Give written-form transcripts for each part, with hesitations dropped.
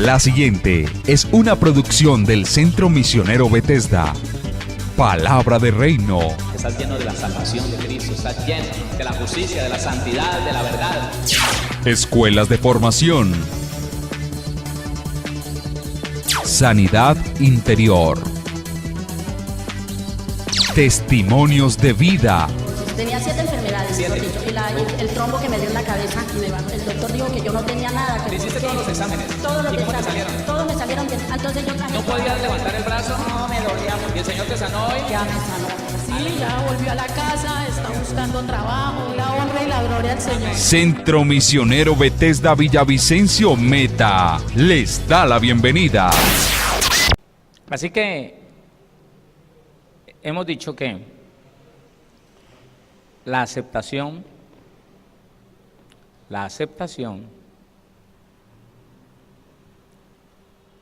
La siguiente es una producción del Centro Misionero Bethesda. Palabra de Reino. Estás lleno de la salvación de Cristo, estás lleno de la justicia, de la santidad, de la verdad. Escuelas de formación. Sanidad interior. Testimonios de vida. Tenía 7 enfermedades, y el trombo que me dio en la cabeza, el doctor dijo que yo no tenía nada. ¿Te hiciste todos los exámenes? Todos los ¿Y cómo te exámenes, salieron? todos me salieron bien. Entonces yo traje... ¿No podías levantar el brazo? No, me dolía mucho. ¿Y el Señor te sanó hoy? Ya me sanó. Sí, ya volvió a la casa, está buscando trabajo, la honra y la gloria al Señor. Centro Misionero Bethesda Villavicencio Meta les da la bienvenida. Así que hemos dicho que la aceptación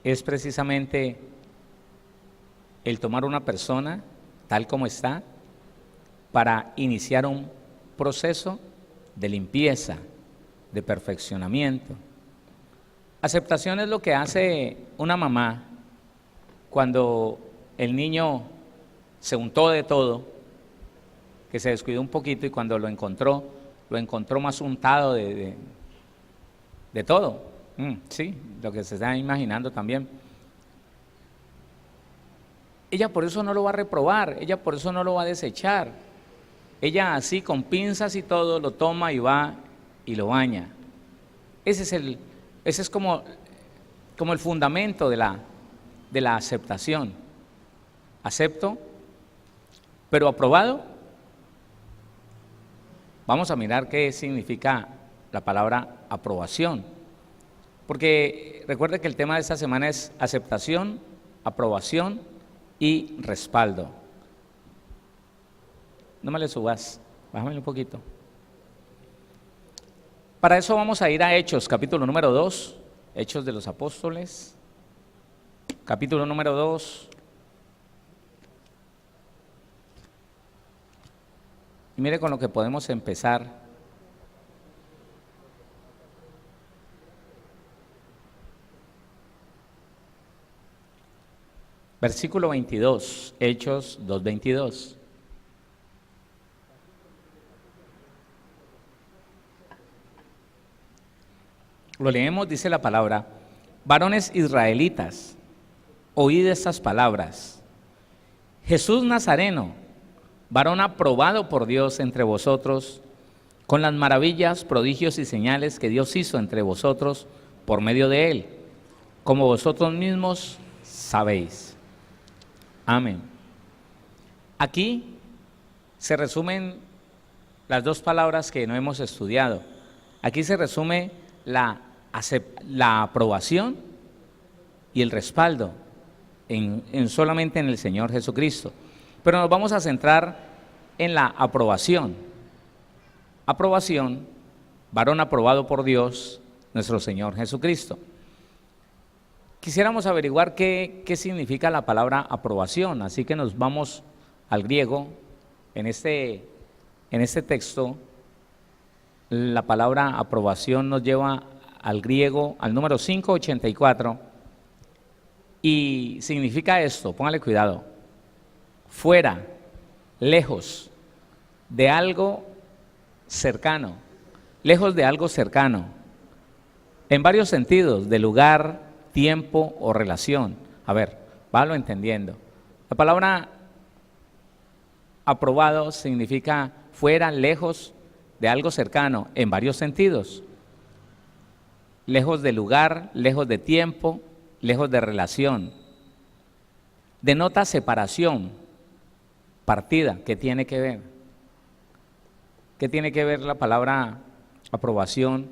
es precisamente el tomar una persona tal como está para iniciar un proceso de limpieza, de perfeccionamiento. Aceptación es lo que hace una mamá cuando el niño se untó de todo, que se descuidó un poquito y cuando lo encontró más untado de todo. Sí, lo que se está imaginando también. Ella por eso no lo va a reprobar, ella por eso no lo va a desechar. Ella así con pinzas y todo lo toma y va y lo baña. Ese es como el fundamento de la aceptación. Acepto, pero aprobado. Vamos a mirar qué significa la palabra aprobación. Porque recuerde que el tema de esta semana es aceptación, aprobación y respaldo. No me le subas, bájame un poquito. Para eso vamos a ir a Hechos, capítulo número 2, Hechos de los Apóstoles, capítulo número 2. Y mire con lo que podemos empezar. Versículo 22, Hechos 2:22. Lo leemos, dice la palabra: varones israelitas, oíd estas palabras. Jesús Nazareno, varón aprobado por Dios entre vosotros, con las maravillas, prodigios y señales que Dios hizo entre vosotros por medio de él, como vosotros mismos sabéis. Amén. Aquí se resumen las dos palabras que no hemos estudiado. Aquí se resume la aprobación y el respaldo solamente en el Señor Jesucristo. Pero nos vamos a centrar en la aprobación. Aprobación, varón aprobado por Dios, nuestro Señor Jesucristo. Quisiéramos averiguar qué significa la palabra aprobación, así que nos vamos al griego. En este texto, la palabra aprobación nos lleva al griego, al número 584, y significa esto, póngale cuidado: fuera, lejos de algo cercano, lejos de algo cercano, en varios sentidos, de lugar, tiempo o relación. A ver, válo entendiendo. La palabra aprobado significa fuera, lejos de algo cercano, en varios sentidos. Lejos de lugar, lejos de tiempo, lejos de relación. Denota separación, partida. ¿Qué tiene que ver? ¿Qué tiene que ver la palabra aprobación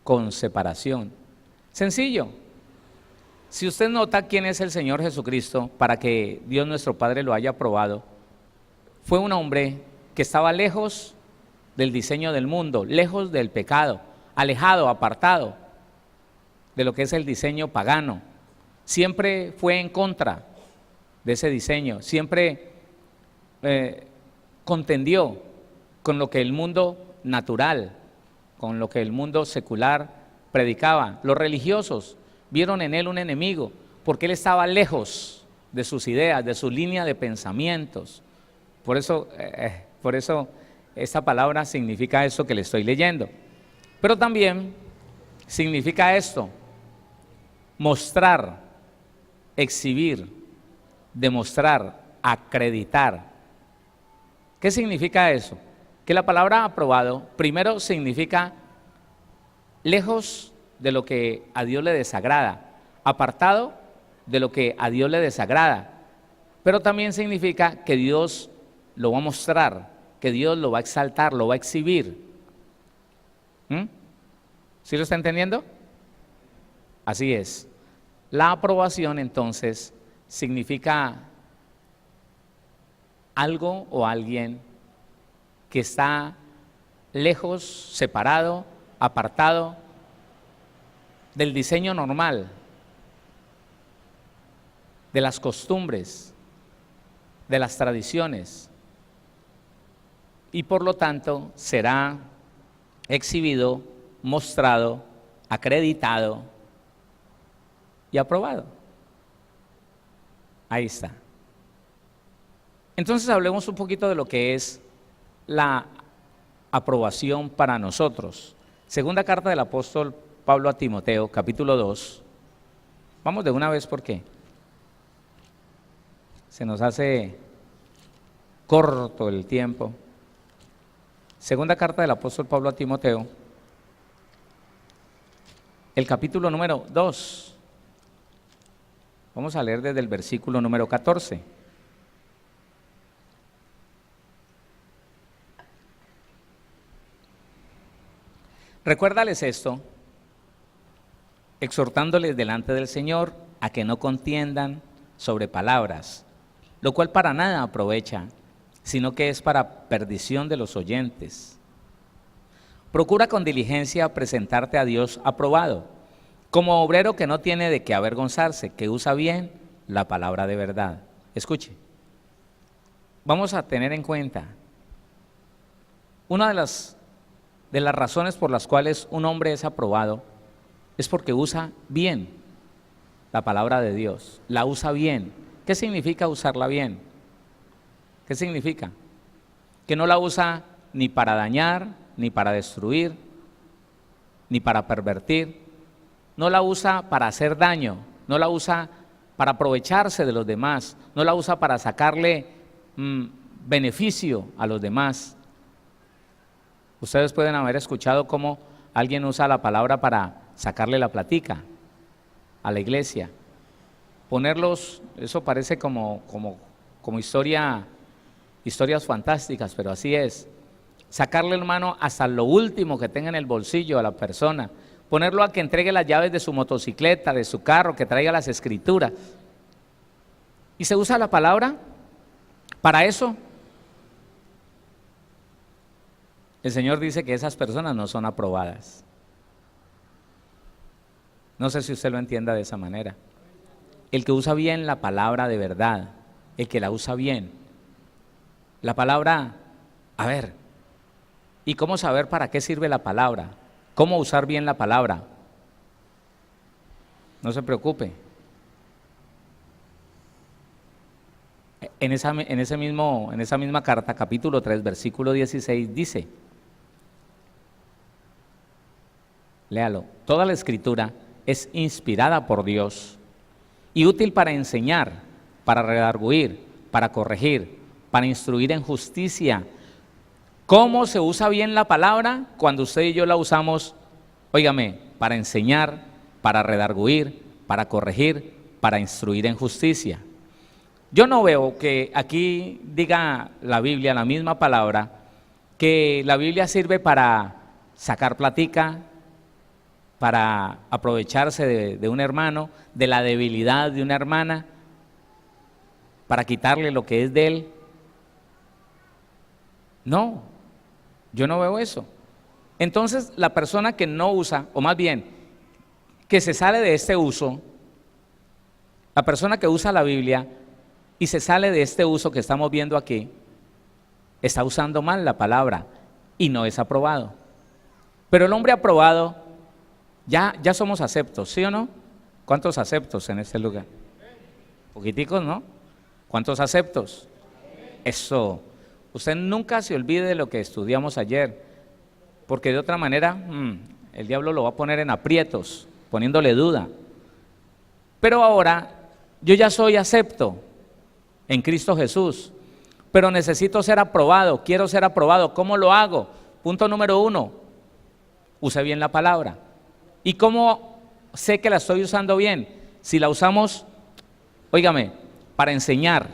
con separación? Sencillo. Si usted nota quién es el Señor Jesucristo, para que Dios nuestro Padre lo haya aprobado, fue un hombre que estaba lejos del diseño del mundo, lejos del pecado, alejado, apartado de lo que es el diseño pagano. Siempre fue en contra de ese diseño, siempre contendió con lo que el mundo natural, con lo que el mundo secular predicaba. Los religiosos vieron en él un enemigo, porque él estaba lejos de sus ideas, de su línea de pensamientos. Por eso esta palabra significa esto que le estoy leyendo. Pero también significa esto: mostrar, exhibir, demostrar, acreditar. ¿Qué significa eso? Que la palabra aprobado primero significa lejos de lo que a Dios le desagrada, apartado de lo que a Dios le desagrada, pero también significa que Dios lo va a mostrar, que Dios lo va a exaltar, lo va a exhibir. ¿Sí lo está entendiendo? Así es. La aprobación entonces significa algo o alguien que está lejos, separado, apartado del diseño normal, de las costumbres, de las tradiciones, y por lo tanto será exhibido, mostrado, acreditado y aprobado. Ahí está. Entonces hablemos un poquito de lo que es la aprobación para nosotros. Segunda carta del apóstol Pablo a Timoteo, capítulo 2. Vamos de una vez porque se nos hace corto el tiempo. Segunda carta del apóstol Pablo a Timoteo, el capítulo número 2. Vamos a leer desde el versículo número 14. Recuérdales esto, exhortándoles delante del Señor a que no contiendan sobre palabras, lo cual para nada aprovecha, sino que es para perdición de los oyentes. Procura con diligencia presentarte a Dios aprobado, como obrero que no tiene de qué avergonzarse, que usa bien la palabra de verdad. Escuche, vamos a tener en cuenta una de las razones por las cuales un hombre es aprobado es porque usa bien la palabra de Dios, la usa bien. ¿Qué significa usarla bien? ¿Qué significa? Que no la usa ni para dañar, ni para destruir, ni para pervertir, no la usa para hacer daño, no la usa para aprovecharse de los demás, no la usa para sacarle beneficio a los demás. Ustedes pueden haber escuchado cómo alguien usa la palabra para sacarle la platica a la iglesia. Ponerlos, eso parece como historias fantásticas, pero así es. Sacarle, hermano, hasta lo último que tenga en el bolsillo a la persona. Ponerlo a que entregue las llaves de su motocicleta, de su carro, que traiga las escrituras. Y se usa la palabra para eso. El Señor dice que esas personas no son aprobadas. No sé si usted lo entienda de esa manera. El que usa bien la palabra de verdad, el que la usa bien. La palabra, a ver, ¿y cómo saber para qué sirve la palabra? ¿Cómo usar bien la palabra? No se preocupe. En esa misma carta, capítulo 3, versículo 16, dice, léalo, toda la escritura es inspirada por Dios y útil para enseñar, para redarguir, para corregir, para instruir en justicia. ¿Cómo se usa bien la palabra? Cuando usted y yo la usamos, óigame, para enseñar, para redarguir, para corregir, para instruir en justicia. Yo no veo que aquí diga la Biblia, la misma palabra, que la Biblia sirve para sacar platica, para aprovecharse de un hermano, de la debilidad de una hermana, para quitarle lo que es de él. No, yo no veo eso. Entonces, la persona que no usa, o más bien, que se sale de este uso, la persona que usa la Biblia y se sale de este uso que estamos viendo aquí, está usando mal la palabra y no es aprobado. Pero el hombre aprobado, ya somos aceptos, ¿sí o no? ¿Cuántos aceptos en este lugar? Poquiticos, ¿no? ¿Cuántos aceptos? Eso. Usted nunca se olvide de lo que estudiamos ayer, porque de otra manera el diablo lo va a poner en aprietos, poniéndole duda. Pero ahora yo ya soy acepto en Cristo Jesús, pero necesito ser aprobado, quiero ser aprobado. ¿Cómo lo hago? Punto número 1, use bien la palabra. ¿Y cómo sé que la estoy usando bien? Si la usamos, óigame, para enseñar,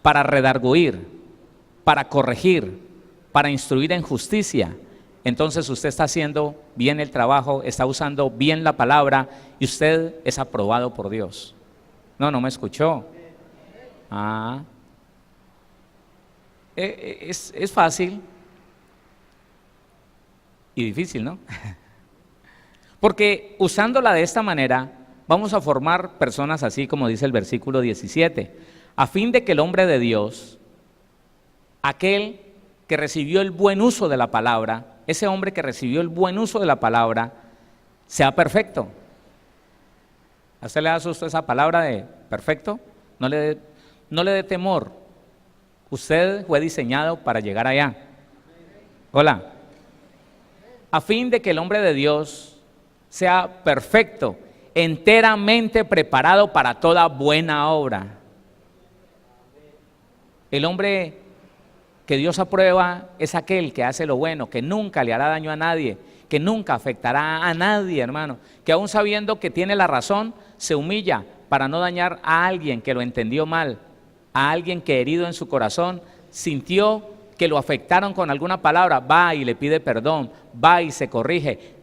para redarguir, para corregir, para instruir en justicia, entonces usted está haciendo bien el trabajo, está usando bien la palabra y usted es aprobado por Dios. No me escuchó. Es fácil y difícil, ¿no? Porque usándola de esta manera vamos a formar personas así como dice el versículo 17, a fin de que el hombre de Dios, aquel que recibió el buen uso de la palabra, ese hombre que recibió el buen uso de la palabra, sea perfecto. ¿A usted le da susto esa palabra de perfecto? No le dé temor. Usted fue diseñado para llegar allá. Hola. A fin de que el hombre de Dios sea perfecto, enteramente preparado para toda buena obra. El hombre que Dios aprueba es aquel que hace lo bueno, que nunca le hará daño a nadie, que nunca afectará a nadie, hermano, que aún sabiendo que tiene la razón, se humilla para no dañar a alguien que lo entendió mal, a alguien que herido en su corazón sintió que lo afectaron con alguna palabra, va y le pide perdón, va y se corrige,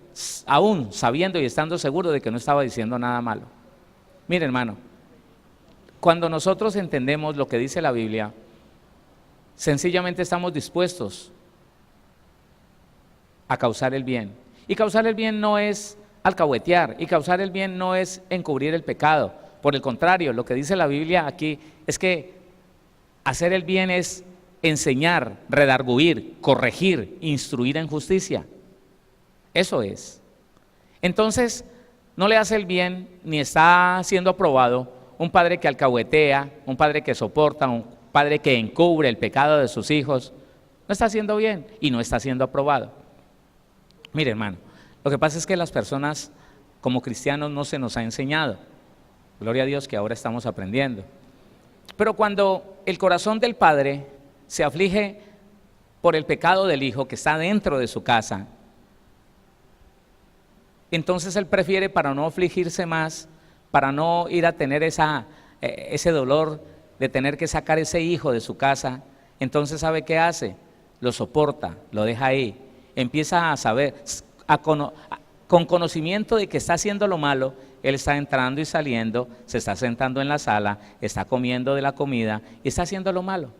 aún sabiendo y estando seguro de que no estaba diciendo nada malo. Mire, hermano, cuando nosotros entendemos lo que dice la Biblia, sencillamente estamos dispuestos a causar el bien. Y causar el bien no es alcahuetear, y causar el bien no es encubrir el pecado. Por el contrario, lo que dice la Biblia aquí es que hacer el bien es enseñar, redarguir, corregir, instruir en justicia. Eso es. Entonces, no le hace el bien ni está siendo aprobado un padre que alcahuetea, un padre que soporta, un padre que encubre el pecado de sus hijos. No está haciendo bien y no está siendo aprobado. Mire, hermano, lo que pasa es que las personas como cristianos no se nos ha enseñado. Gloria a Dios que ahora estamos aprendiendo. Pero cuando el corazón del padre se aflige por el pecado del hijo que está dentro de su casa, entonces él prefiere, para no afligirse más, para no ir a tener ese dolor de tener que sacar ese hijo de su casa, entonces ¿sabe qué hace? Lo soporta, lo deja ahí, empieza a saber, con conocimiento de que está haciendo lo malo, él está entrando y saliendo, se está sentando en la sala, está comiendo de la comida y está haciendo lo malo.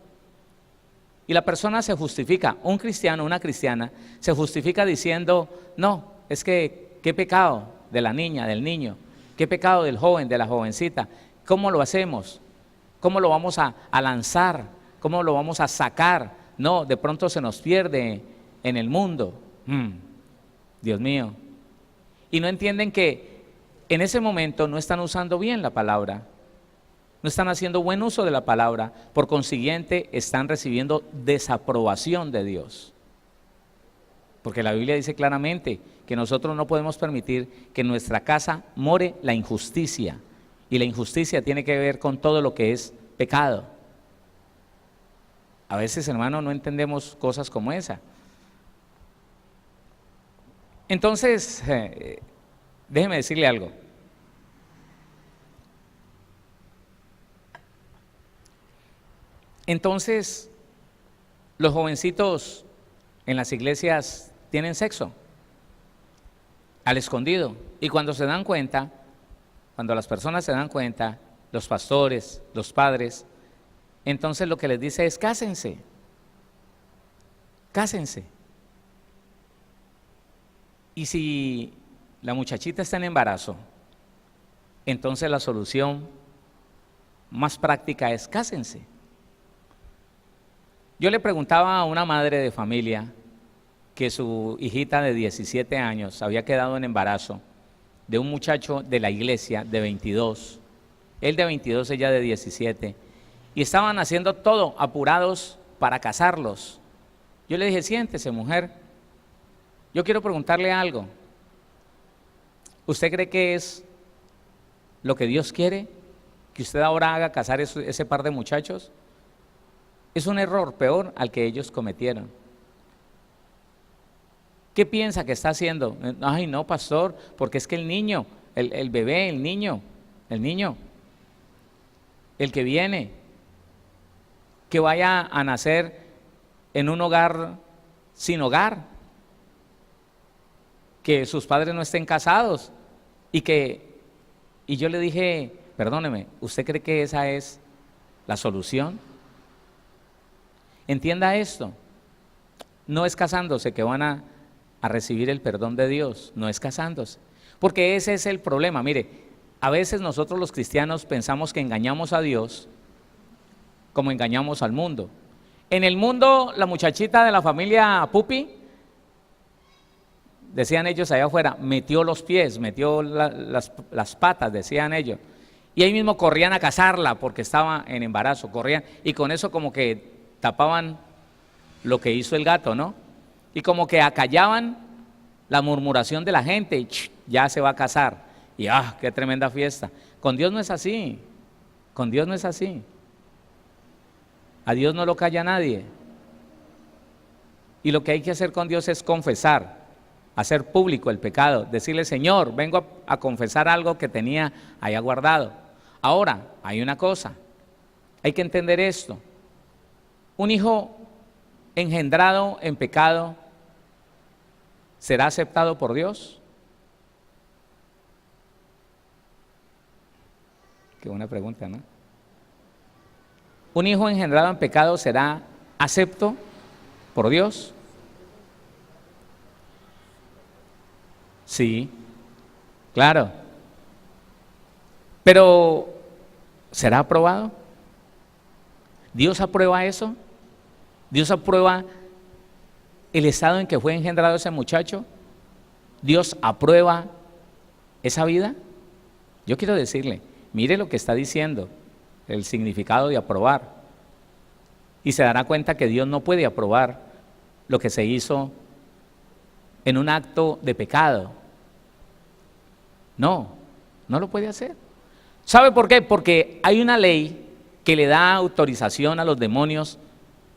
Y la persona se justifica, un cristiano, una cristiana, se justifica diciendo, no, es que qué pecado de la niña, del niño, qué pecado del joven, de la jovencita, ¿cómo lo hacemos? ¿Cómo lo vamos a lanzar? ¿Cómo lo vamos a sacar? No, de pronto se nos pierde en el mundo. Dios mío. Y no entienden que en ese momento no están usando bien la palabra, no están haciendo buen uso de la palabra, por consiguiente están recibiendo desaprobación de Dios. Porque la Biblia dice claramente que nosotros no podemos permitir que en nuestra casa more la injusticia. Y la injusticia tiene que ver con todo lo que es pecado. A veces, hermano, no entendemos cosas como esa. Entonces, déjeme decirle algo. Entonces, los jovencitos en las iglesias tienen sexo al escondido, y cuando se dan cuenta, cuando las personas se dan cuenta, los pastores, los padres, entonces lo que les dice es cásense, cásense. Y si la muchachita está en embarazo, entonces la solución más práctica es cásense. Yo le preguntaba a una madre de familia que su hijita de 17 años había quedado en embarazo de un muchacho de la iglesia de 22, él de 22, ella de 17, y estaban haciendo todo apurados para casarlos. Yo le dije, siéntese, mujer, yo quiero preguntarle algo. ¿Usted cree que es lo que Dios quiere? ¿Que usted ahora haga casar ese par de muchachos? Es un error peor al que ellos cometieron. ¿Qué piensa que está haciendo? Ay, no, pastor, porque es que el niño, el bebé, el niño, el que viene, que vaya a nacer en un hogar sin hogar, que sus padres no estén casados y yo le dije, perdóneme, ¿usted cree que esa es la solución? Entienda esto, no es casándose que van a recibir el perdón de Dios, no es casándose, porque ese es el problema. Mire, a veces nosotros los cristianos pensamos que engañamos a Dios como engañamos al mundo. En el mundo, la muchachita de la familia Pupi, decían ellos allá afuera, metió los pies, metió las patas, decían ellos, y ahí mismo corrían a casarla porque estaba en embarazo, corrían, y con eso como que tapaban lo que hizo el gato, ¿no? Y como que acallaban la murmuración de la gente, y ya se va a casar, y qué tremenda fiesta. Con Dios no es así, con Dios no es así. A Dios no lo calla nadie. Y lo que hay que hacer con Dios es confesar, hacer público el pecado, decirle, Señor, vengo a confesar algo que tenía allá guardado. Ahora, hay una cosa, hay que entender esto. Un hijo engendrado en pecado, ¿será aceptado por Dios? Qué buena pregunta, ¿no? ¿Un hijo engendrado en pecado será acepto por Dios? Sí, claro. Pero, ¿será aprobado? ¿Dios aprueba eso? ¿Dios aprueba el estado en que fue engendrado ese muchacho? ¿Dios aprueba esa vida? Yo quiero decirle, mire lo que está diciendo, el significado de aprobar, y se dará cuenta que Dios no puede aprobar lo que se hizo en un acto de pecado. No lo puede hacer. ¿Sabe por qué? Porque hay una ley que le da autorización a los demonios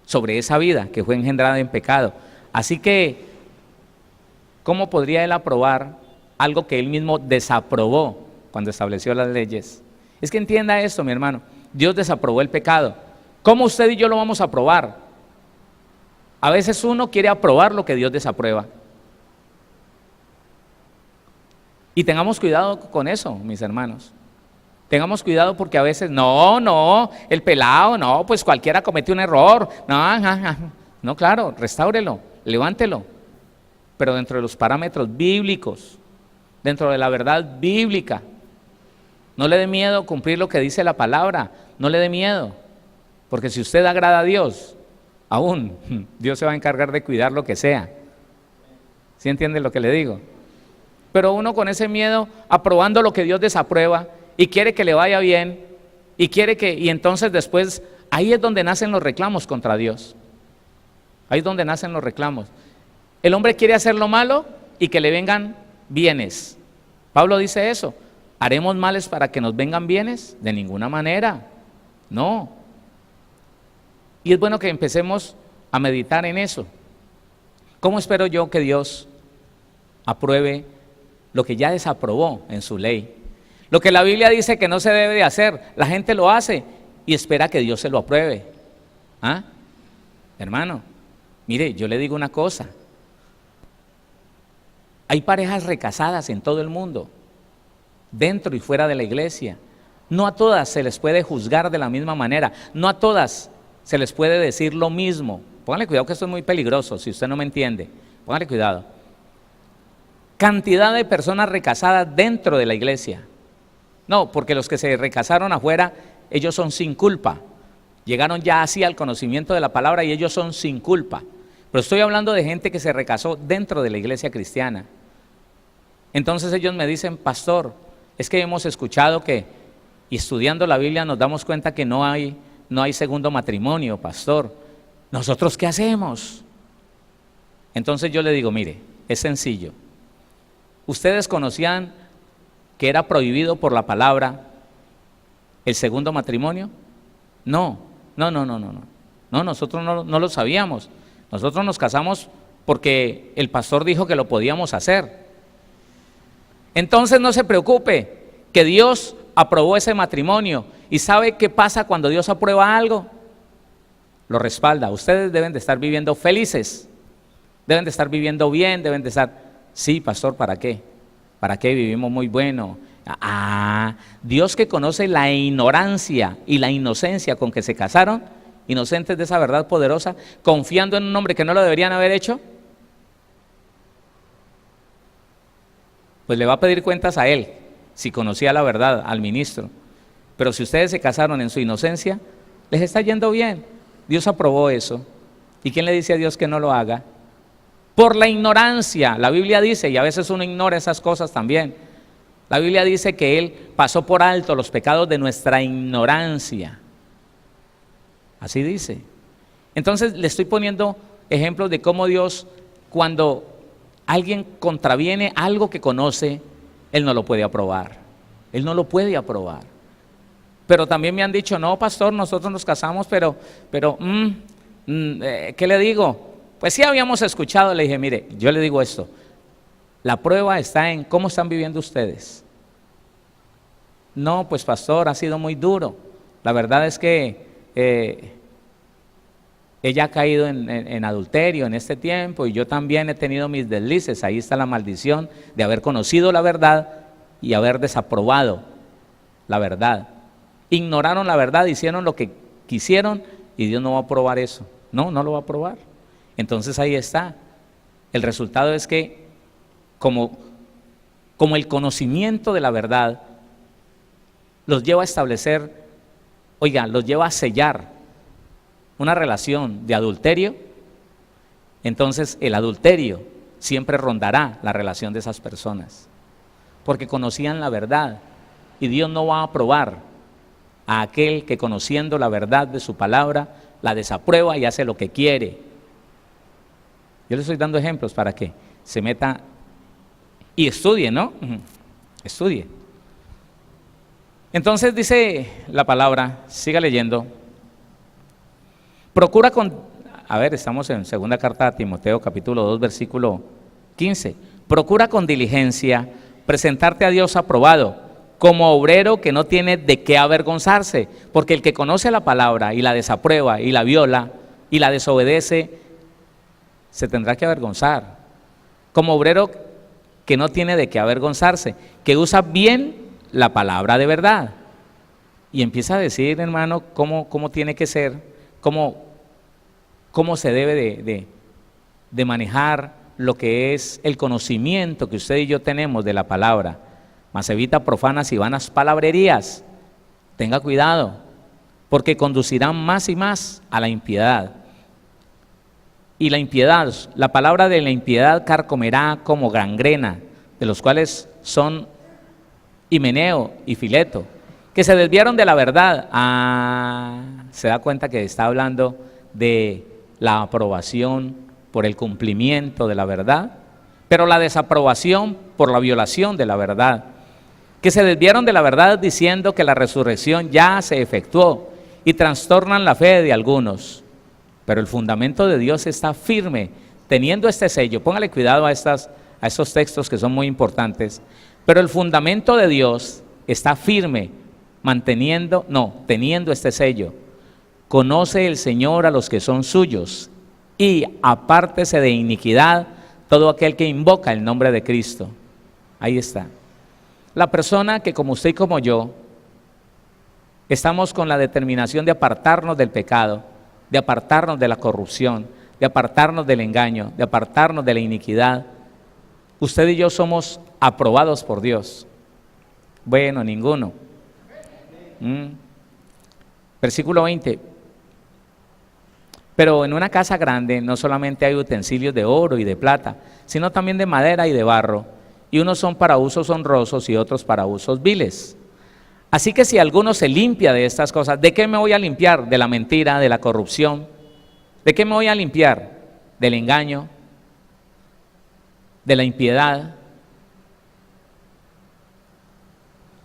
sobre esa vida que fue engendrada en pecado. Así que, ¿cómo podría él aprobar algo que él mismo desaprobó cuando estableció las leyes? Es que entienda esto, mi hermano, Dios desaprobó el pecado. ¿Cómo usted y yo lo vamos a aprobar? A veces uno quiere aprobar lo que Dios desaprueba. Y tengamos cuidado con eso, mis hermanos. Tengamos cuidado porque a veces, el pelado, pues cualquiera cometió un error. No, claro, restáurelo, levántelo. Pero dentro de los parámetros bíblicos, dentro de la verdad bíblica. No le dé miedo cumplir lo que dice la palabra, no le dé miedo. Porque si usted agrada a Dios, aún Dios se va a encargar de cuidar lo que sea. ¿Sí entiende lo que le digo? Pero uno con ese miedo, aprobando lo que Dios desaprueba, y quiere que le vaya bien, y entonces después, ahí es donde nacen los reclamos contra Dios. Ahí es donde nacen los reclamos. El hombre quiere hacer lo malo y que le vengan bienes. Pablo dice eso. ¿Haremos males para que nos vengan bienes? De ninguna manera. No. Y es bueno que empecemos a meditar en eso. ¿Cómo espero yo que Dios apruebe lo que ya desaprobó en su ley? Lo que la Biblia dice que no se debe de hacer, la gente lo hace y espera que Dios se lo apruebe. Hermano, mire, yo le digo una cosa. Hay parejas recasadas en todo el mundo, dentro y fuera de la iglesia. No a todas se les puede juzgar de la misma manera, no a todas se les puede decir lo mismo. Póngale cuidado que esto es muy peligroso, si usted no me entiende, póngale cuidado. Cantidad de personas recasadas dentro de la iglesia. No, porque los que se recasaron afuera, ellos son sin culpa. Llegaron ya así al conocimiento de la palabra y ellos son sin culpa. Pero estoy hablando de gente que se recasó dentro de la iglesia cristiana. Entonces ellos me dicen, pastor, es que hemos escuchado que, y estudiando la Biblia nos damos cuenta que no hay segundo matrimonio, pastor. ¿Nosotros qué hacemos? Entonces yo le digo, mire, es sencillo. ¿Ustedes conocían que era prohibido por la palabra el segundo matrimonio? No, nosotros no lo sabíamos. Nosotros nos casamos porque el pastor dijo que lo podíamos hacer. Entonces no se preocupe, que Dios aprobó ese matrimonio. ¿Y sabe qué pasa cuando Dios aprueba algo? Lo respalda. Ustedes deben de estar viviendo felices, deben de estar viviendo bien, deben de estar... Sí, pastor, ¿para qué? ¿Para qué? Vivimos muy bueno. Dios, que conoce la ignorancia y la inocencia con que se casaron, inocentes de esa verdad poderosa, confiando en un hombre que no lo deberían haber hecho, pues le va a pedir cuentas a él, si conocía la verdad, al ministro. Pero si ustedes se casaron en su inocencia, les está yendo bien. Dios aprobó eso. ¿Y quién le dice a Dios que no lo haga? Por la ignorancia. La Biblia dice, y a veces uno ignora esas cosas también, la Biblia dice que Él pasó por alto los pecados de nuestra ignorancia. Así dice. Entonces le estoy poniendo ejemplos de cómo Dios, cuando alguien contraviene algo que conoce, Él no lo puede aprobar. Él no lo puede aprobar. Pero también me han dicho, no, pastor, nosotros nos casamos, pero ¿qué le digo? Pues sí habíamos escuchado. Le dije, mire, yo le digo esto, la prueba está en cómo están viviendo ustedes. No, pues pastor, ha sido muy duro. La verdad es que ella ha caído en adulterio en este tiempo, y yo también he tenido mis deslices. Ahí está la maldición de haber conocido la verdad y haber desaprobado la verdad. Ignoraron la verdad, hicieron lo que quisieron, y Dios no va a aprobar eso. No lo va a aprobar. Entonces ahí está. El resultado es que como el conocimiento de la verdad los lleva a establecer, los lleva a sellar una relación de adulterio, entonces el adulterio siempre rondará la relación de esas personas, porque conocían la verdad, y Dios no va a aprobar a aquel que, conociendo la verdad de su palabra, la desaprueba y hace lo que quiere. Yo le estoy dando ejemplos para que se meta y estudie, ¿no? Estudie. Entonces dice la palabra, siga leyendo. Procura estamos en segunda carta a Timoteo, capítulo 2, versículo 15. Procura con diligencia presentarte a Dios aprobado, como obrero que no tiene de qué avergonzarse, porque el que conoce la palabra y la desaprueba y la viola y la desobedece, se tendrá que avergonzar. Como obrero que no tiene de qué avergonzarse, que usa bien la palabra de verdad. Y empieza a decir, hermano, cómo tiene que ser, cómo se debe de manejar lo que es el conocimiento que usted y yo tenemos de la palabra. Mas evita profanas y vanas palabrerías. Tenga cuidado, porque conducirán más y más a la impiedad. Y la impiedad, la palabra de la impiedad carcomerá como gangrena, de los cuales son Himeneo y Fileto, que se desviaron de la verdad. Se da cuenta que está hablando de la aprobación por el cumplimiento de la verdad, pero la desaprobación por la violación de la verdad. Que se desviaron de la verdad diciendo que la resurrección ya se efectuó, y trastornan la fe de algunos. Pero el fundamento de Dios está firme, teniendo este sello. Póngale cuidado a estos textos que son muy importantes. Pero el fundamento de Dios está firme, teniendo este sello. Conoce el Señor a los que son suyos, y apártese de iniquidad todo aquel que invoca el nombre de Cristo. Ahí está. La persona que, como usted y como yo, estamos con la determinación de apartarnos del pecado, de apartarnos de la corrupción, de apartarnos del engaño, de apartarnos de la iniquidad. Usted y yo somos aprobados por Dios. Bueno, ninguno. Versículo 20. Pero en una casa grande no solamente hay utensilios de oro y de plata, sino también de madera y de barro, y unos son para usos honrosos y otros para usos viles. Así que si alguno se limpia de estas cosas, ¿de qué me voy a limpiar? De la mentira, de la corrupción. ¿De qué me voy a limpiar? Del engaño, de la impiedad.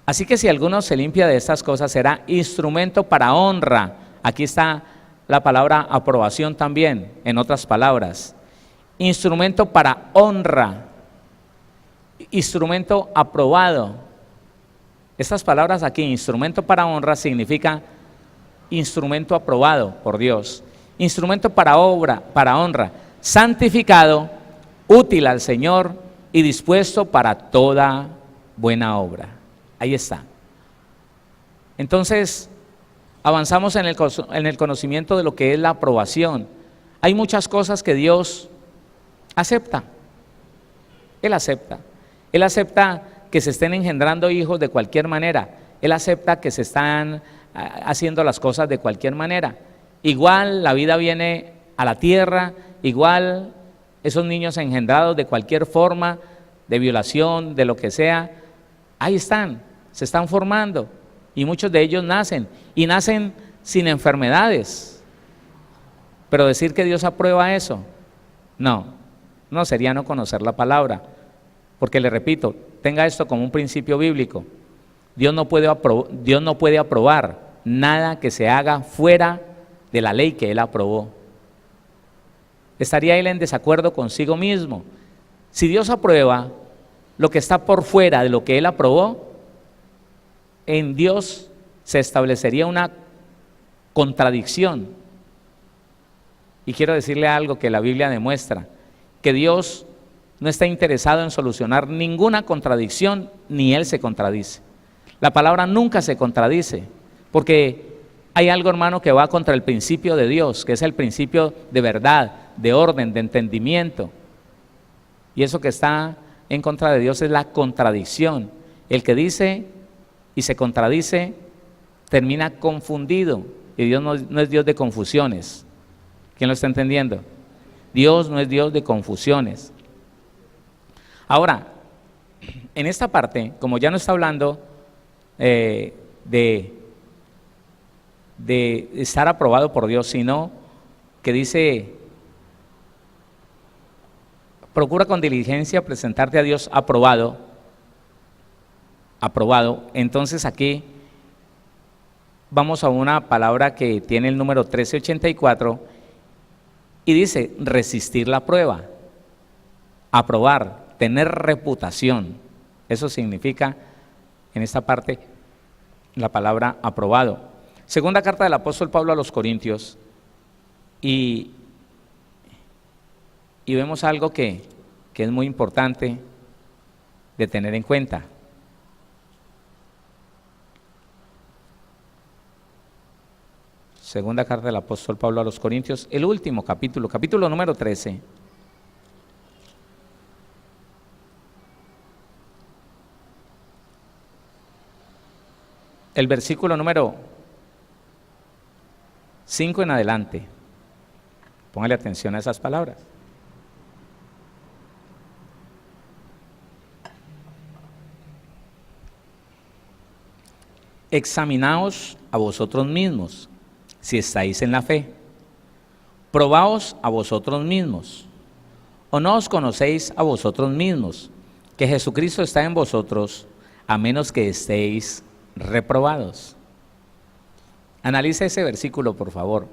Así que si alguno se limpia de estas cosas, será instrumento para honra. Aquí está la palabra aprobación también, en otras palabras. Instrumento para honra, instrumento aprobado. Estas palabras aquí, instrumento para honra, significa instrumento aprobado por Dios. Instrumento para obra, para honra, santificado, útil al Señor y dispuesto para toda buena obra. Ahí está. Entonces, avanzamos en el conocimiento de lo que es la aprobación. Hay muchas cosas que Dios acepta. Él acepta. Él acepta que se estén engendrando hijos de cualquier manera. Él acepta que se están haciendo las cosas de cualquier manera. Igual la vida viene a la tierra, igual esos niños engendrados de cualquier forma, de violación, de lo que sea, ahí están, se están formando y muchos de ellos nacen y nacen sin enfermedades. Pero decir que Dios aprueba eso, no sería no conocer la palabra, porque le repito, tenga esto como un principio bíblico. Dios no puede aprobar nada que se haga fuera de la ley que Él aprobó. Estaría Él en desacuerdo consigo mismo. Si Dios aprueba lo que está por fuera de lo que Él aprobó, en Dios se establecería una contradicción. Y quiero decirle algo que la Biblia demuestra, que Dios no está interesado en solucionar ninguna contradicción, ni Él se contradice. La palabra nunca se contradice, porque hay algo, hermano, que va contra el principio de Dios, que es el principio de verdad, de orden, de entendimiento. Y eso que está en contra de Dios es la contradicción. El que dice y se contradice termina confundido, y Dios no es Dios de confusiones. ¿Quién lo está entendiendo? Dios no es Dios de confusiones. Ahora, en esta parte, como ya no está hablando de estar aprobado por Dios, sino que dice, procura con diligencia presentarte a Dios aprobado. Entonces aquí vamos a una palabra que tiene el número 1384 y dice resistir la prueba, aprobar, tener reputación. Eso significa en esta parte la palabra aprobado. Segunda carta del apóstol Pablo a los Corintios, y vemos algo que es muy importante de tener en cuenta. Segunda carta del apóstol Pablo a los Corintios, el último capítulo, capítulo número 13. El versículo número 5 en adelante. Póngale atención a esas palabras. Examinaos a vosotros mismos, si estáis en la fe. Probaos a vosotros mismos. ¿O no os conocéis a vosotros mismos, que Jesucristo está en vosotros, a menos que estéis reprobados? Analice ese versículo, por favor.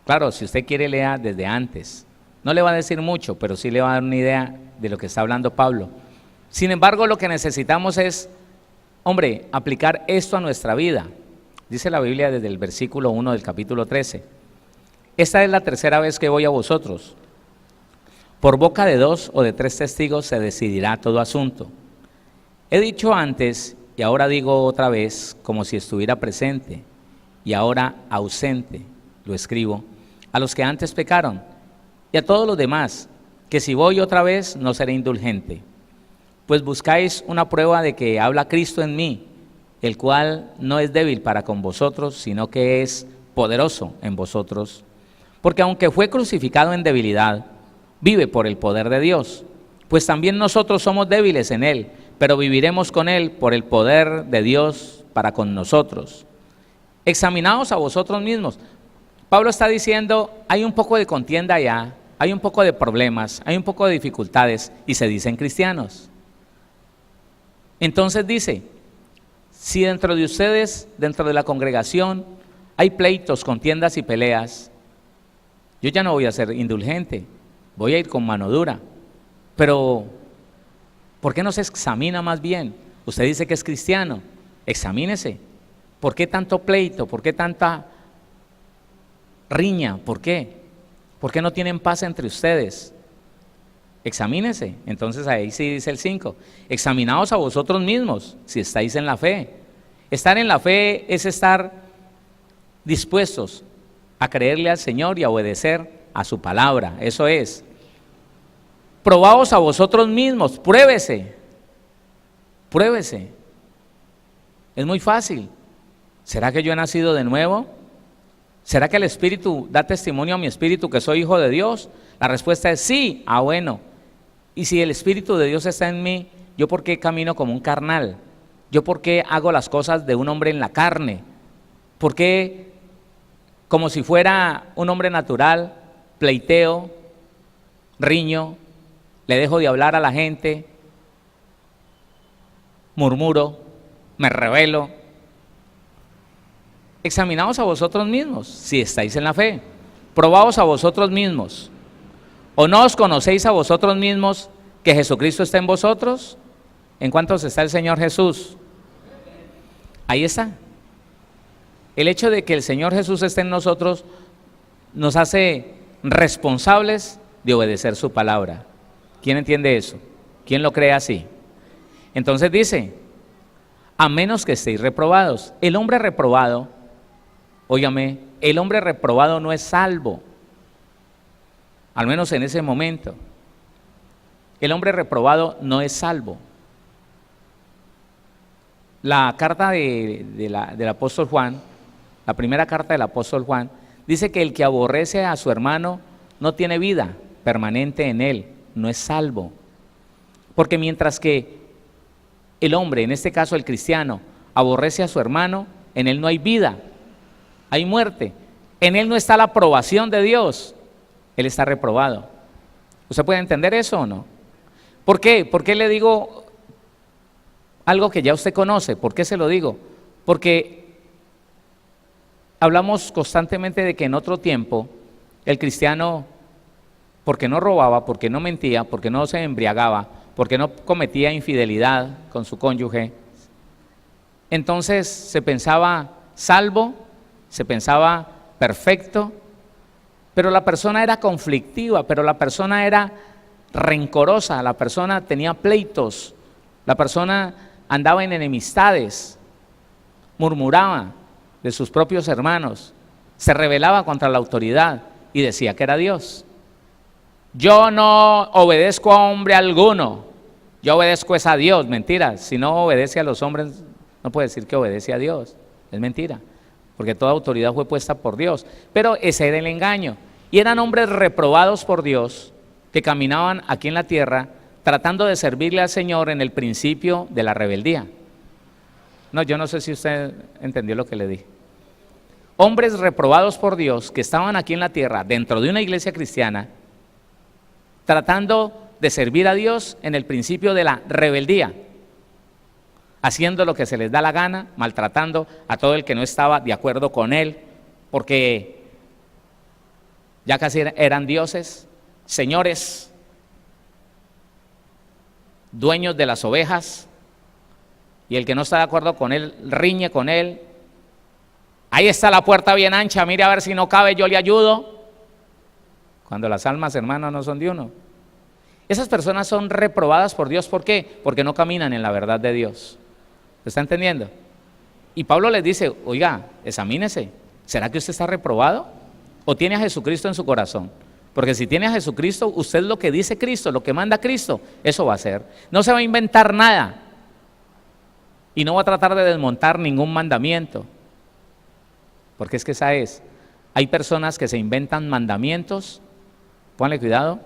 Claro, si usted quiere, lea desde antes. No le va a decir mucho, pero sí le va a dar una idea de lo que está hablando Pablo. Sin embargo, lo que necesitamos es, hombre, aplicar esto a nuestra vida. Dice la Biblia desde el versículo 1 del capítulo 13. Esta es la tercera vez que voy a vosotros. Por boca de 2 o de 3 testigos se decidirá todo asunto. He dicho antes y ahora digo otra vez, como si estuviera presente y ahora ausente, lo escribo, a los que antes pecaron y a todos los demás, que si voy otra vez no seré indulgente. Pues buscáis una prueba de que habla Cristo en mí, el cual no es débil para con vosotros, sino que es poderoso en vosotros. Porque aunque fue crucificado en debilidad, vive por el poder de Dios, pues también nosotros somos débiles en Él, pero viviremos con Él por el poder de Dios para con nosotros. Examinaos a vosotros mismos. Pablo está diciendo, hay un poco de contienda allá, hay un poco de problemas, hay un poco de dificultades y se dicen cristianos. Entonces dice, si dentro de ustedes, dentro de la congregación, hay pleitos, contiendas y peleas, yo ya no voy a ser indulgente, voy a ir con mano dura. Pero, ¿por qué no se examina más bien? Usted dice que es cristiano, examínese. ¿Por qué tanto pleito? ¿Por qué tanta riña? ¿Por qué? ¿Por qué no tienen paz entre ustedes? Examínese. Entonces ahí sí dice el 5, examinaos a vosotros mismos si estáis en la fe. Estar en la fe es estar dispuestos a creerle al Señor y a obedecer a su palabra. Eso es. Probaos a vosotros mismos, pruébese. Pruébese. Es muy fácil. ¿Será que yo he nacido de nuevo? ¿Será que el Espíritu da testimonio a mi espíritu que soy hijo de Dios? La respuesta es sí. Ah, bueno. Y si el Espíritu de Dios está en mí, ¿yo por qué camino como un carnal? ¿Yo por qué hago las cosas de un hombre en la carne? ¿Por qué, como si fuera un hombre natural, pleiteo, riño, le dejo de hablar a la gente, murmuro, me rebelo? Examinaos a vosotros mismos si estáis en la fe. Probaos a vosotros mismos. ¿O no os conocéis a vosotros mismos que Jesucristo está en vosotros? ¿En cuántos está el Señor Jesús? Ahí está. El hecho de que el Señor Jesús esté en nosotros nos hace responsables de obedecer su palabra. ¿Quién entiende eso? ¿Quién lo cree así? Entonces dice, a menos que estéis reprobados. El hombre reprobado, óigame, el hombre reprobado no es salvo, al menos en ese momento. El hombre reprobado no es salvo. La carta del apóstol Juan, la primera carta del apóstol Juan, dice que el que aborrece a su hermano no tiene vida permanente en él, no es salvo. Porque mientras que el hombre, en este caso el cristiano, aborrece a su hermano, en él no hay vida, hay muerte. En él no está la aprobación de Dios, él está reprobado. ¿Usted puede entender eso o no? ¿Por qué? ¿Por qué le digo algo que ya usted conoce? ¿Por qué se lo digo? Porque hablamos constantemente de que en otro tiempo el cristiano, porque no robaba, porque no mentía, porque no se embriagaba, porque no cometía infidelidad con su cónyuge, entonces se pensaba salvo, se pensaba perfecto, pero la persona era conflictiva, pero la persona era rencorosa, la persona tenía pleitos, la persona andaba en enemistades, murmuraba de sus propios hermanos, se rebelaba contra la autoridad y decía que era Dios. Yo no obedezco a hombre alguno, yo obedezco es a Dios. Mentira, si no obedece a los hombres no puede decir que obedece a Dios, es mentira, porque toda autoridad fue puesta por Dios. Pero ese era el engaño, y eran hombres reprobados por Dios que caminaban aquí en la tierra tratando de servirle al Señor en el principio de la rebeldía. No, yo no sé si usted entendió lo que le dije. Hombres reprobados por Dios que estaban aquí en la tierra dentro de una iglesia cristiana tratando de servir a Dios en el principio de la rebeldía, haciendo lo que se les da la gana, maltratando a todo el que no estaba de acuerdo con él, porque ya casi eran dioses, señores, dueños de las ovejas, y el que no está de acuerdo con él riñe con él. Ahí está la puerta bien ancha, mire a ver si no cabe, yo le ayudo. Cuando las almas, hermanos, no son de uno. Esas personas son reprobadas por Dios. ¿Por qué? Porque no caminan en la verdad de Dios. ¿Se está entendiendo? Y Pablo les dice, oiga, examínese, ¿será que usted está reprobado? ¿O tiene a Jesucristo en su corazón? Porque si tiene a Jesucristo, usted lo que dice Cristo, lo que manda Cristo, eso va a hacer. No se va a inventar nada y no va a tratar de desmontar ningún mandamiento, porque es que esa es. Hay personas que se inventan mandamientos, pónganle cuidado,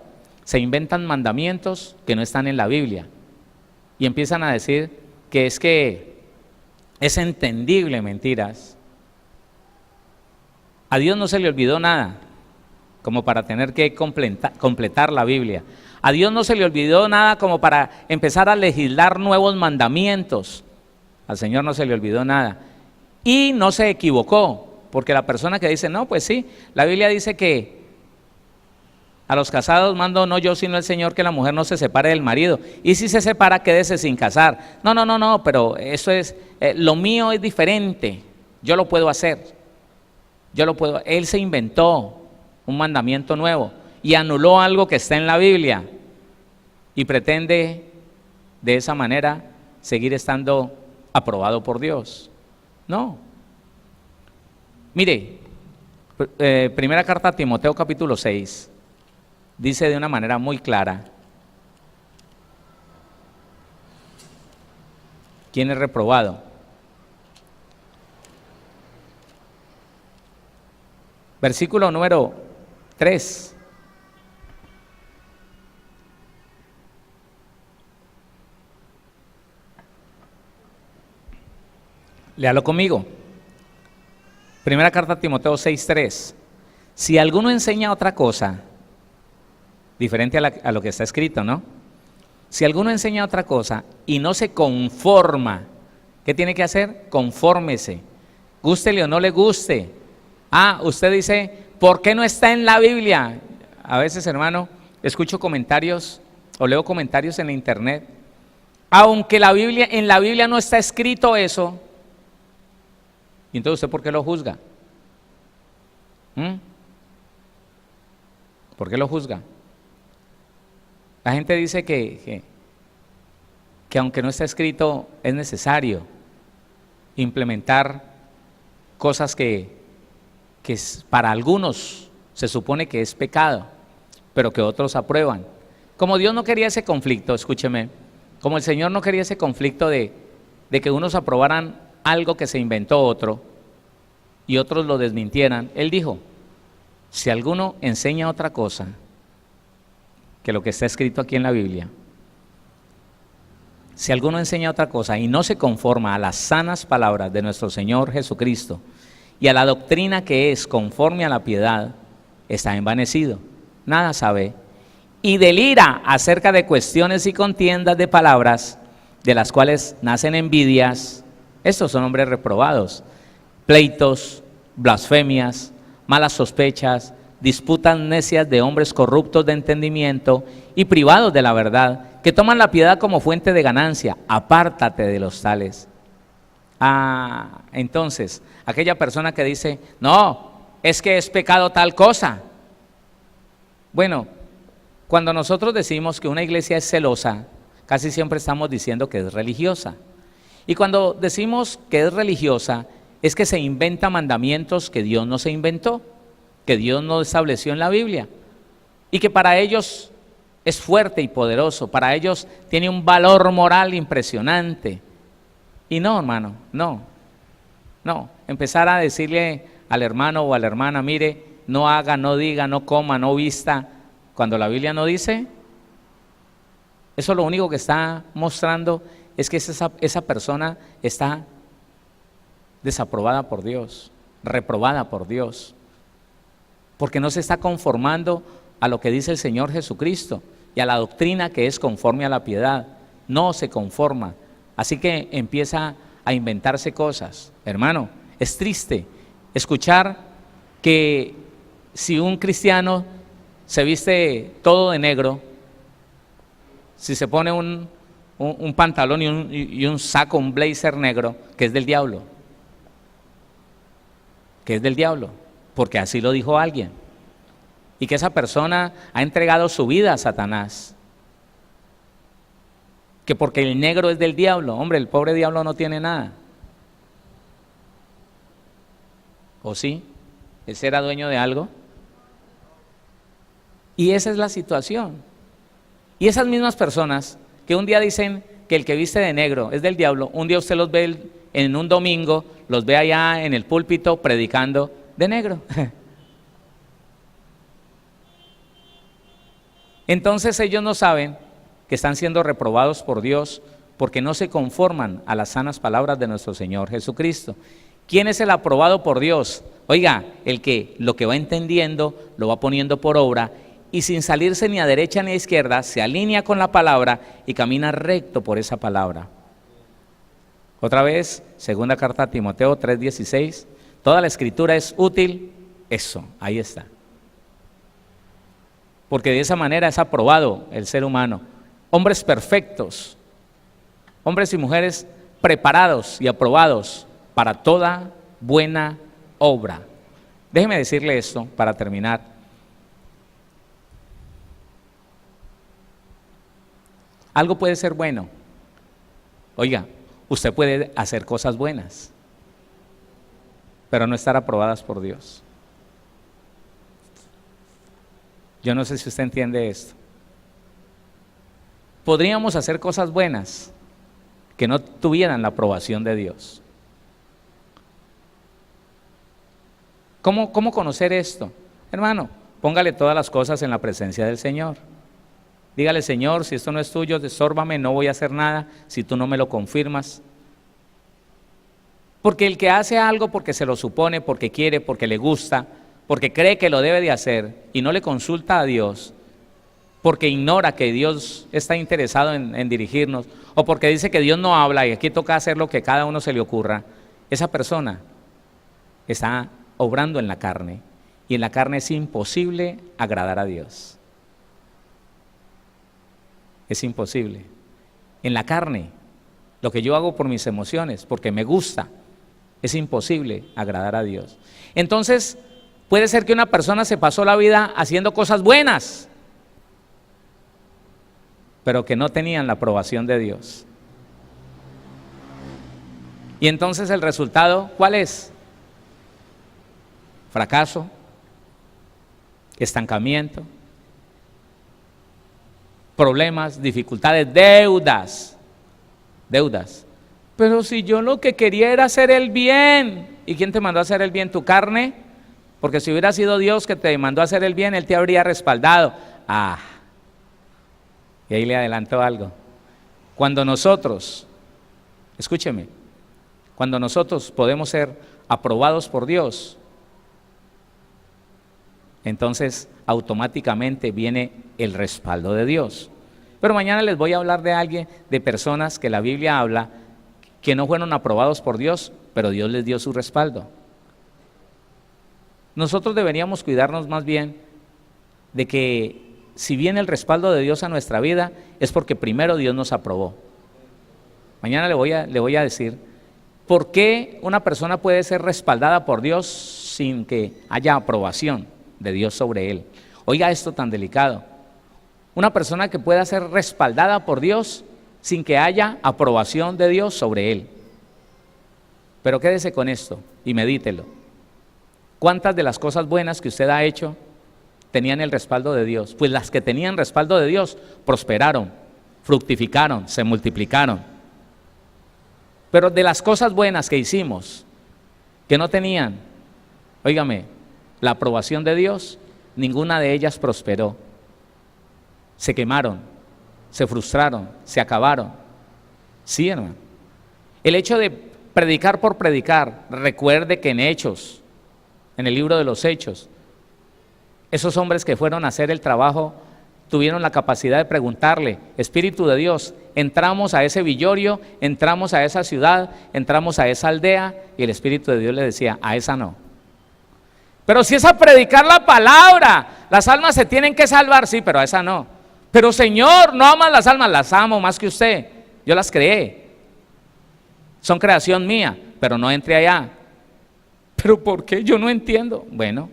se inventan mandamientos que no están en la Biblia y empiezan a decir que es entendible mentiras. A Dios no se le olvidó nada como para tener que completar la Biblia. A Dios no se le olvidó nada como para empezar a legislar nuevos mandamientos. Al Señor no se le olvidó nada. Y no se equivocó, porque la persona que dice, no, pues sí, la Biblia dice que a los casados mando no yo sino el Señor que la mujer no se separe del marido. Y si se separa, quédese sin casar. No, pero eso es, lo mío es diferente. Yo lo puedo hacer. Él se inventó un mandamiento nuevo y anuló algo que está en la Biblia y pretende de esa manera seguir estando aprobado por Dios. No. Mire, primera carta a Timoteo capítulo 6 dice de una manera muy clara quién es reprobado. Versículo número 3. Léalo conmigo. Primera carta a Timoteo 6:3. Si alguno enseña otra cosa, diferente a lo que está escrito, ¿no? Si alguno enseña otra cosa y no se conforma, ¿qué tiene que hacer? Confórmese. Gústele o no le guste. Usted dice, ¿por qué no está en la Biblia? A veces, hermano, escucho comentarios o leo comentarios en la internet. Aunque en la Biblia no está escrito eso, ¿y entonces usted por qué lo juzga? ¿Por qué lo juzga? La gente dice que aunque no está escrito, es necesario implementar cosas que para algunos se supone que es pecado, pero que otros aprueban. Como Dios no quería ese conflicto, escúcheme, como el Señor no quería ese conflicto de que unos aprobaran algo que se inventó otro y otros lo desmintieran, Él dijo, si alguno enseña otra cosa que lo que está escrito aquí en la Biblia, si alguno enseña otra cosa y no se conforma a las sanas palabras de nuestro Señor Jesucristo y a la doctrina que es conforme a la piedad, está envanecido, nada sabe, y delira acerca de cuestiones y contiendas de palabras, de las cuales nacen envidias. Estos son hombres reprobados, pleitos, blasfemias, malas sospechas, disputas necias de hombres corruptos de entendimiento y privados de la verdad, que toman la piedad como fuente de ganancia. Apártate de los tales. Entonces, aquella persona que dice, no, es que es pecado tal cosa. Bueno, cuando nosotros decimos que una iglesia es celosa, casi siempre estamos diciendo que es religiosa. Y cuando decimos que es religiosa, es que se inventa mandamientos que Dios no se inventó, que Dios no estableció en la Biblia, y que para ellos es fuerte y poderoso, para ellos tiene un valor moral impresionante. Y no, hermano, no. Empezar a decirle al hermano o a la hermana, mire, no haga, no diga, no coma, no vista, cuando la Biblia no dice, eso lo único que está mostrando es que esa persona está desaprobada por Dios, reprobada por Dios, porque no se está conformando a lo que dice el Señor Jesucristo y a la doctrina que es conforme a la piedad. No se conforma, así que empieza a inventarse cosas. Hermano, es triste escuchar que si un cristiano se viste todo de negro, si se pone un pantalón y un saco, un blazer negro, que es del diablo, porque así lo dijo alguien, y que esa persona ha entregado su vida a Satanás, que porque el negro es del diablo. Hombre, el pobre diablo no tiene nada, ¿o sí? ¿Él será dueño de algo? Y esa es la situación. Y esas mismas personas que un día dicen que el que viste de negro es del diablo, un día usted los ve en un domingo, los ve allá en el púlpito predicando de negro. Entonces ellos no saben que están siendo reprobados por Dios porque no se conforman a las sanas palabras de nuestro Señor Jesucristo. ¿Quién es el aprobado por Dios? Oiga, el que lo que va entendiendo lo va poniendo por obra y sin salirse ni a derecha ni a izquierda, se alinea con la palabra y camina recto por esa palabra. Otra vez, segunda carta a Timoteo 3:16, toda la escritura es útil, eso, ahí está. Porque de esa manera es aprobado el ser humano. Hombres perfectos, hombres y mujeres preparados y aprobados para toda buena obra. Déjeme decirle esto para terminar. Algo puede ser bueno. Oiga, usted puede hacer cosas buenas, pero no estar aprobadas por Dios. Yo no sé si usted entiende esto. Podríamos hacer cosas buenas que no tuvieran la aprobación de Dios. ¿Cómo conocer esto? Hermano, póngale todas las cosas en la presencia del Señor. Dígale, Señor, si esto no es tuyo, desórbame, no voy a hacer nada si tú no me lo confirmas. Porque el que hace algo porque se lo supone, porque quiere, porque le gusta, porque cree que lo debe de hacer y no le consulta a Dios, porque ignora que Dios está interesado en dirigirnos, o porque dice que Dios no habla y aquí toca hacer lo que cada uno se le ocurra, esa persona está obrando en la carne, y en la carne es imposible agradar a Dios. Es imposible. En la carne, lo que yo hago por mis emociones, porque me gusta, es imposible agradar a Dios. Entonces, puede ser que una persona se pasó la vida haciendo cosas buenas, pero que no tenían la aprobación de Dios. Y entonces el resultado, ¿cuál es? Fracaso, estancamiento, problemas, dificultades, deudas. Pero si yo lo que quería era hacer el bien, ¿y quién te mandó a hacer el bien? ¿Tu carne? Porque si hubiera sido Dios que te mandó a hacer el bien, Él te habría respaldado. Y ahí le adelanto algo. Cuando nosotros, escúcheme, cuando nosotros podemos ser aprobados por Dios, entonces automáticamente viene el respaldo de Dios. Pero mañana les voy a hablar de alguien, de personas que la Biblia habla que no fueron aprobados por Dios, pero Dios les dio su respaldo. Nosotros deberíamos cuidarnos más bien de que si viene el respaldo de Dios a nuestra vida, es porque primero Dios nos aprobó. Mañana le voy a decir por qué una persona puede ser respaldada por Dios sin que haya aprobación de Dios sobre él. Oiga esto tan delicado. Una persona que pueda ser respaldada por Dios sin que haya aprobación de Dios sobre él. Pero quédese con esto y medítelo. ¿Cuántas de las cosas buenas que usted ha hecho tenían el respaldo de Dios? Pues las que tenían respaldo de Dios prosperaron, fructificaron, se multiplicaron. Pero de las cosas buenas que hicimos, que no tenían, óigame, la aprobación de Dios, ninguna de ellas prosperó. Se quemaron, se frustraron, se acabaron. Sí, hermano. El hecho de predicar por predicar, recuerde que en Hechos, en el libro de los Hechos, esos hombres que fueron a hacer el trabajo tuvieron la capacidad de preguntarle, Espíritu de Dios, entramos a ese villorio, entramos a esa ciudad, entramos a esa aldea, y el Espíritu de Dios le decía, a esa no. Pero si es a predicar la palabra, las almas se tienen que salvar, sí, pero a esa no. Pero Señor, no amas las almas, las amo más que usted, yo las creé, son creación mía, pero no entre allá. ¿Pero por qué? Yo no entiendo. Bueno,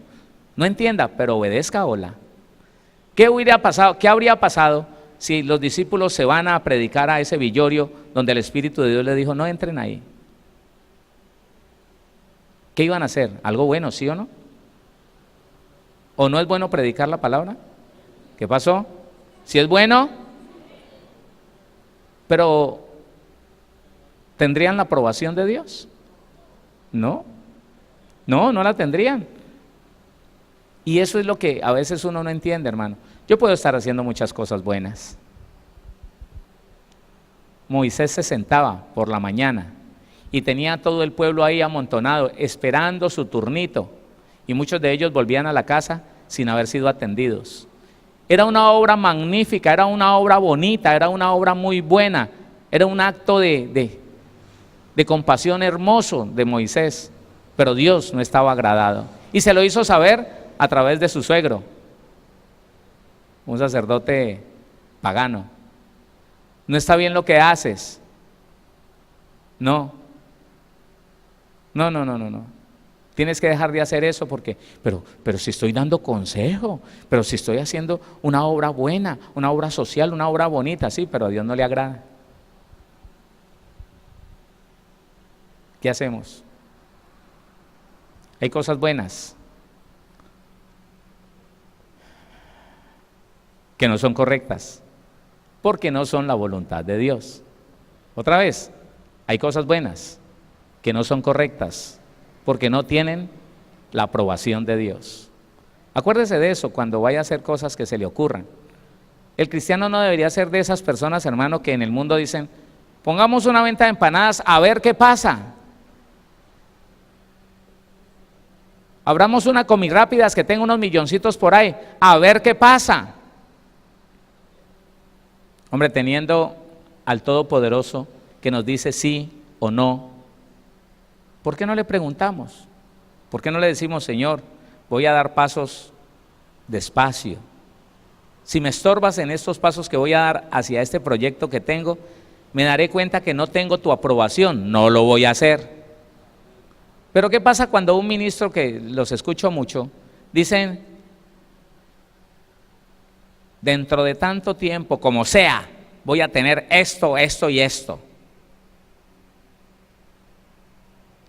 no entienda, pero obedezca, hola. ¿Qué habría pasado si los discípulos se van a predicar a ese villorio donde el Espíritu de Dios les dijo, no entren ahí? ¿Qué iban a hacer? ¿Algo bueno, sí o no? ¿O no es bueno predicar la palabra? ¿Qué pasó? ¿Sí es bueno? Pero ¿tendrían la aprobación de Dios? No, no la tendrían. Y eso es lo que a veces uno no entiende, hermano. Yo puedo estar haciendo muchas cosas buenas. Moisés se sentaba por la mañana y tenía todo el pueblo ahí amontonado, esperando su turnito, y muchos de ellos volvían a la casa sin haber sido atendidos. Era una obra magnífica, era una obra bonita, era una obra muy buena, era un acto de compasión hermoso de Moisés, pero Dios no estaba agradado, y se lo hizo saber a través de su suegro, un sacerdote pagano. No está bien lo que haces. No. Tienes que dejar de hacer eso porque, pero si estoy dando consejo, pero si estoy haciendo una obra buena, una obra social, una obra bonita, sí, pero a Dios no le agrada. ¿Qué hacemos? Hay cosas buenas que no son correctas, porque no son la voluntad de Dios. Otra vez, hay cosas buenas que no son correctas, porque no tienen la aprobación de Dios. Acuérdese de eso cuando vaya a hacer cosas que se le ocurran. El cristiano no debería ser de esas personas, hermano, que en el mundo dicen, pongamos una venta de empanadas a ver qué pasa. Abramos una Comirápidas que tenga unos milloncitos por ahí, a ver qué pasa. Hombre, teniendo al Todopoderoso que nos dice sí o no, ¿por qué no le preguntamos? ¿Por qué no le decimos, Señor, voy a dar pasos despacio? Si me estorbas en estos pasos que voy a dar hacia este proyecto que tengo, me daré cuenta que no tengo tu aprobación, no lo voy a hacer. Pero ¿qué pasa cuando un ministro, que los escucho mucho, dicen, dentro de tanto tiempo, como sea, voy a tener esto, esto y esto?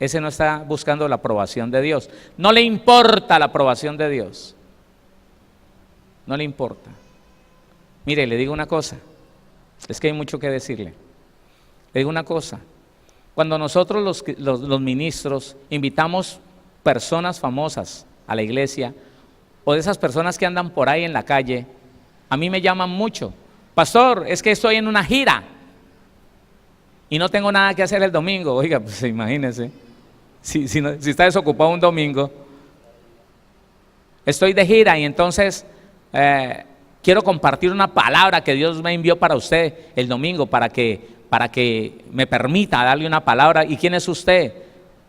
Ese no está buscando la aprobación de Dios. No le importa la aprobación de Dios. No le importa. Mire, le digo una cosa. Es que hay mucho que decirle. Le digo una cosa. Cuando nosotros los ministros invitamos personas famosas a la iglesia, o de esas personas que andan por ahí en la calle, a mí me llaman mucho. Pastor, es que estoy en una gira y no tengo nada que hacer el domingo. Oiga, pues imagínese, si está desocupado un domingo, estoy de gira y entonces quiero compartir una palabra que Dios me envió para usted el domingo, para que me permita darle una palabra. ¿Y quién es usted?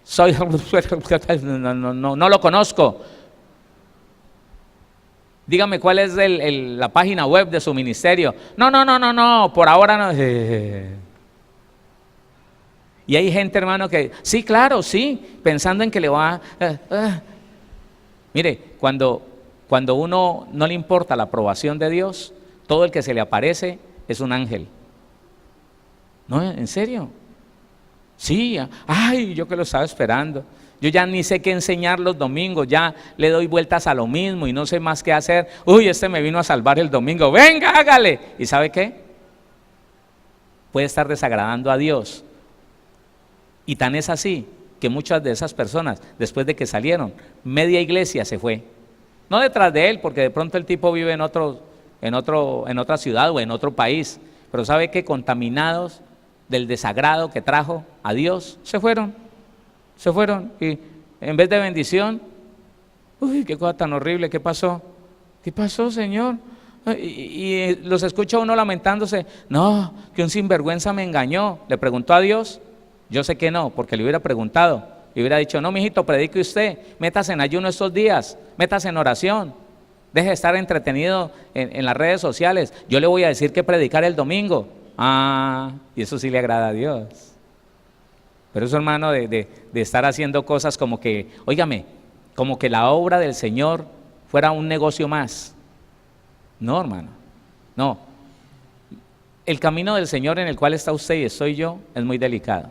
Soy no lo conozco. Dígame cuál es la página web de su ministerio. No, por ahora no. Y hay gente, hermano, que sí, claro, sí, pensando en que le va Mire, cuando uno no le importa la aprobación de Dios, todo el que se le aparece es un ángel. No, en serio. Sí, ay, yo que lo estaba esperando. Yo ya ni sé qué enseñar los domingos, ya le doy vueltas a lo mismo y no sé más qué hacer. Uy, este me vino a salvar el domingo, venga, hágale. ¿Y sabe qué? Puede estar desagradando a Dios. Y tan es así que muchas de esas personas, después de que salieron, media iglesia se fue. No detrás de él, porque de pronto el tipo vive en otra ciudad o en otro país. Pero ¿sabe qué? Contaminados del desagrado que trajo a Dios, se fueron. Y en vez de bendición, uy, qué cosa tan horrible, ¿qué pasó? ¿Qué pasó, Señor? Y los escucha uno lamentándose, no, que un sinvergüenza me engañó. ¿Le preguntó a Dios? Yo sé que no, porque le hubiera preguntado, le hubiera dicho, no, mijito, predique usted, métase en ayuno estos días, métase en oración, deje de estar entretenido en las redes sociales, yo le voy a decir que predicar el domingo. Y eso sí le agrada a Dios. Pero eso, hermano, de estar haciendo cosas como que, óigame, como que la obra del Señor fuera un negocio más. No, hermano, no. El camino del Señor en el cual está usted y estoy yo es muy delicado.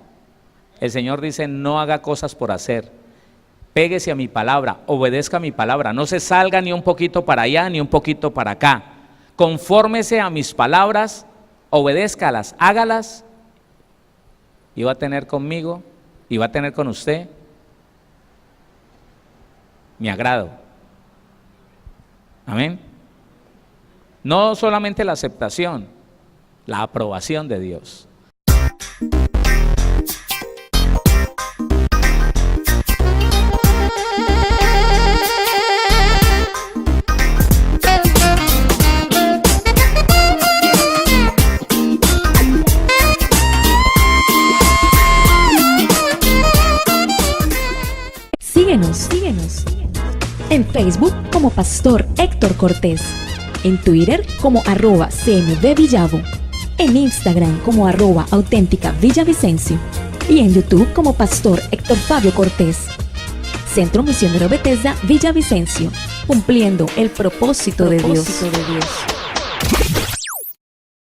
El Señor dice, no haga cosas por hacer, péguese a mi palabra, obedezca a mi palabra, no se salga ni un poquito para allá ni un poquito para acá, confórmese a mis palabras, obedézcalas, hágalas, y va a tener conmigo, y va a tener con usted mi agrado. Amén. No solamente la aceptación, la aprobación de Dios. Síguenos. En Facebook como Pastor Héctor Cortés. En Twitter como @CMVVillavo. En Instagram como @auténtica Villavicencio. Y en YouTube como Pastor Héctor Fabio Cortés. Centro Misionero Bethesda Villavicencio. Cumpliendo el propósito de Dios.